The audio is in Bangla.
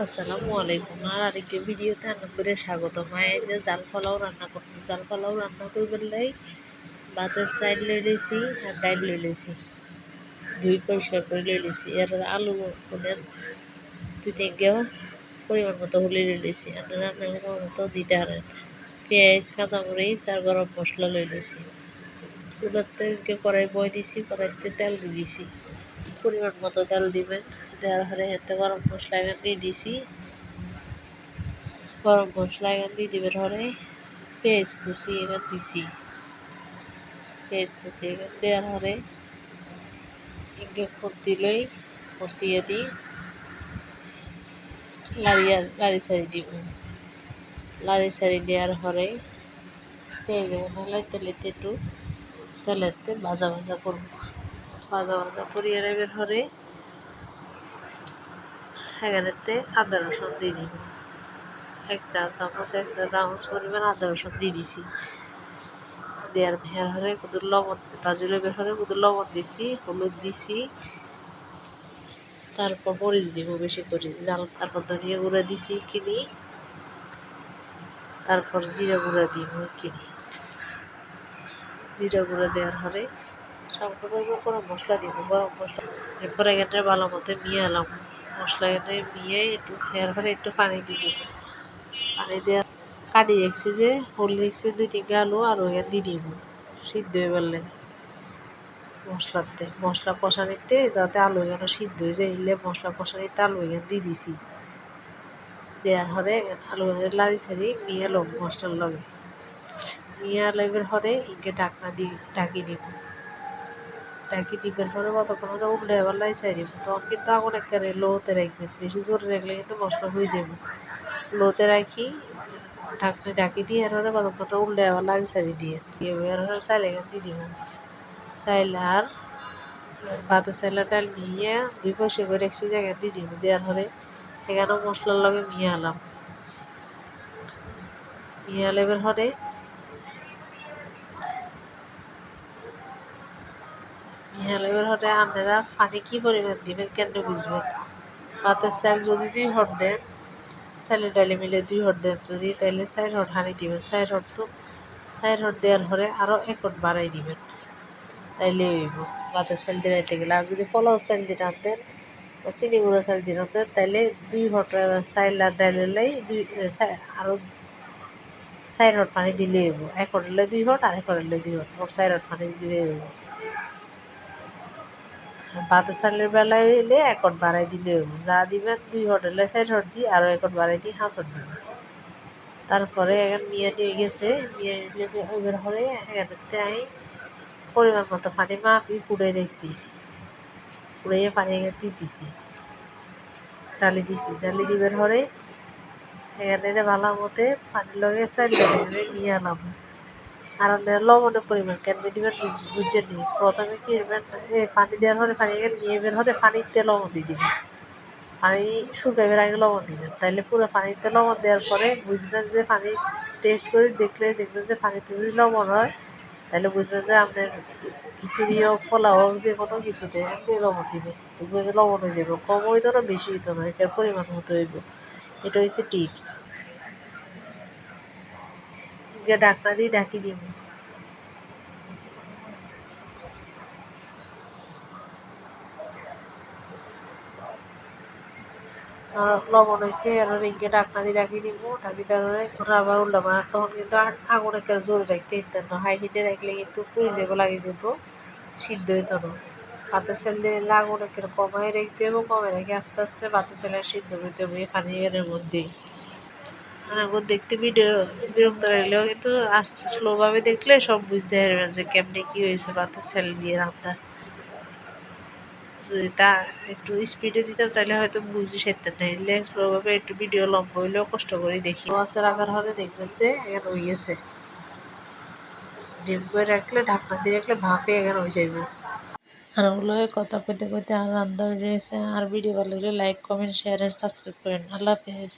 আসসালামু আলাইকুম। আর আরেকটি ভিডিওতে আপনাদের স্বাগতম। এই যে জাল পোলাও রান্না করব। জাল পোলাও রান্না করবার লাই ভাতের চাইল লই লইছি আর ডাইল লই লইছি। ধুই পরিষ্কার করে লই লইছি। এর আলু ওদের দুই তিনটেও পরিমাণ মতো হলে লই লইছি। আপনারা রান্নার মতো দিতে পারেন। পেঁয়াজ, কাঁচামরিচ আর গরম মশলা লই লইছি। চুলাতে কড়াই বয় দিছি, কড়াইতে তেল দিয়ে দিছি। পরিমাণ মতো তেল দিবেন। দেওয়ার পরে এতে গরম মশলা দিয়ে দিছি। গরম মশলা দিয়ে দিবেন হরে পেঁয়াজ কুচি দিছি। পেঁয়াজ কুচি দেওয়ার হরে খুন্তি লই খুন্তিয়ে দি লাড়ি সারি দিব। লাড়ি সারি দেওয়ার হরে পেঁয়াজ লাইতে লাইতে একটু তেলেতে ভাজা ভাজা করব। ভাজা ভাজা করিয়ে নেবেন হরে এখানেতে আদা রসুন দিয়ে দিব। এক চা চামচ পরিমাণ আদা রসুন দিয়ে দিছি। দেওয়ার হরে কুদুর লবণ ভাজি লেবের হরে কুদুর লবণ দিছি, হলুদ দিছি, তারপর মরিচ দিব বেশি করে জাল, তারপর ধনিয়া গুঁড়া দিছি কিনি, তারপর জিরা গুঁড়া দিব কিনি। জিরা গুঁড়া দেওয়ার হরে সামান্য গরম মশলা দিব। গরম মশলা এরপর এখানে ভালো মতো মিয়ালাম। মশলা এখানে মিয়ে একটু দেওয়ার পরে একটু পানি দিয়ে দিব। পানি দেওয়া কাটি রেখছি যে হোল রেখছি 2-3 আলু আর ওখানে দিয়ে দিব সিদ্ধ হয়ে পারলে মশলা কষানিতে যাতে আলু এখানে সিদ্ধ হয়ে যায় এলে মশলা কষানিতে আলু এখানে দিয়ে দিছি। দেওয়ার হরে আলু লাড়ি ছাড়ি মিয়ে লোক মশলার লগে মিয়া লেবের হরে ইনকে ঢাকি দিব। ঢাকি দিবের পরে কতক্ষণ হলে উল্টে আবার লাই চাই দিব। তখন কিন্তু আগুন একেবারে লোতে রাখবেন, বেশি জোরে রাখলে কিন্তু মশলা হয়ে যাবে। লোতে রাখি ঢাকি দিয়ে এর কতক্ষণ উল্টে আবার লাড়ি চাড়ি দিয়ে এর চাইল এখানে দিয়ে দিব। চাইল আর ভাতের চাইলা ডাল মিয়ে 2 পয়সা করে রাখছি জায়গায় দিয়ে দিব। দেওয়ার পরে এখানেও মশলার লগে মিয়ালাম। মিয়ালেবের হরে আপনারা পানি কি পরিমাণ দিবেন কেন বুঝবেন। ভাতের চাল যদি 2 হট দেন, চালে ডালে মিলে 2 হট দেন যদি, তাহলে 4 হট হানি দিবেন। 4 হট দেওয়ার পরে আরও 1 হট বাড়াই দিবেন, তাইলে হইব ভাতের চাল দিয়ে রাইতে গেলে। আর যদি পোলাও চাল দিয়ে রাঁধেন বা চিনি গুঁড়ো চাল দিয়ে রাঁধেন তাইলে 2 হট চাল আর ডালের লাই আরও 4 হট পানি দিলে হইব। 1 হট হলে 2 হট আর 1 হট হলে 2 হট, মোট 4 হট পানি দিলে হইব। ভাতের চালের বেলায় হইলে 1 হট বাড়াই দিলে হইব। যা দিবেন 2 হট হলে 4 হট দিই আরও 1 হট বাড়াই দিই 5 হট দিবেন। তারপরে এখন মিয়ানি হয়ে গেছে। মিয়ানি হইবার পরে এখানেতে আমি পরিমাণ মতো পানি মাপি ফুটাই রেখছি। ফুটাইয়ে পানি এখানে দিয়ে দিছি, ডালি দিছি। ডালি দিবার পরে এখানে ভালো মতে পানির লগে চাল ডালে মিয়ালাম। আর লবণের পরিমাণ কেমনি দিবেন বুঝে নি। প্রথমে কি করবেন, পানি দেওয়ার পরে পানি নিয়ে বের হলে পানিতে লবণ দিয়ে দিবেন। পানি শুকাইবার আগে লবণ দিবেন, তাইলে পুরো পানিতে লবণ দেওয়ার পরে বুঝবেন যে পানি টেস্ট করে দেখবেন যে পানিতে যদি লবণ হয় তাহলে বুঝবেন যে আপনার খিচুড়ি হোক পোলাও হোক যে কোনো কিছুতে আপনি লবণ দিবেন, দেখবেন যে লবণ হয়ে যাবে। কম হইতো না বেশি হইতো না, এটার পরিমাণ মতো হইব। এটা হচ্ছে টিপস। ঢাকনা দিয়ে ঢাকি দিব। লবণ হয়েছে আর রিঙ্গে ঢাকনা দিয়ে ঢাকি দিব। ঢাকি দেওয়ার আবার উল্টাবা। তখন কিন্তু আগুন একটা জোরে রাখতে দিতেন না, হাই হিটে রাখলে কিন্তু পুড়ে যাবো, লাগে যাবো, সিদ্ধ হইতো না। ভাতের চাল দিলে আগুন একটা কমাই রাখতে হইব, কমে রেখে আস্তে আস্তে ভাতের চাল সিদ্ধ করতে হবে পানি এর মধ্যেই। আগুন দেখতে বিরক্ত লাগলেও কিন্তু আস্তে স্লোভাবে দেখলে সব বুঝতে পারবেন যে কেমনি কি হয়েছে ভাতের চাল দিয়ে রান্না। যদি তা একটু স্পিডে দিতাম তাহলে হয়তো বুঝি সেরতেন না, এলে স্লোভাবে একটু ভিডিও লম্বা হইলেও কষ্ট করে দেখি। মাছের আগার হলে দেখবেন যে এখানে হয়ে গেছে। ডিম করে রাখলে ঢাকনা দিয়ে রাখলে ভাপে এখানে হয়ে যাবে। আর ওগুলো কথা কইতে কইতে আর রান্না হয়ে গেছে। আর ভিডিও ভালো লাগলে লাইক কমেন্ট শেয়ার আর সাবস্ক্রাইব করেন। আল্লাহ হাফেজ।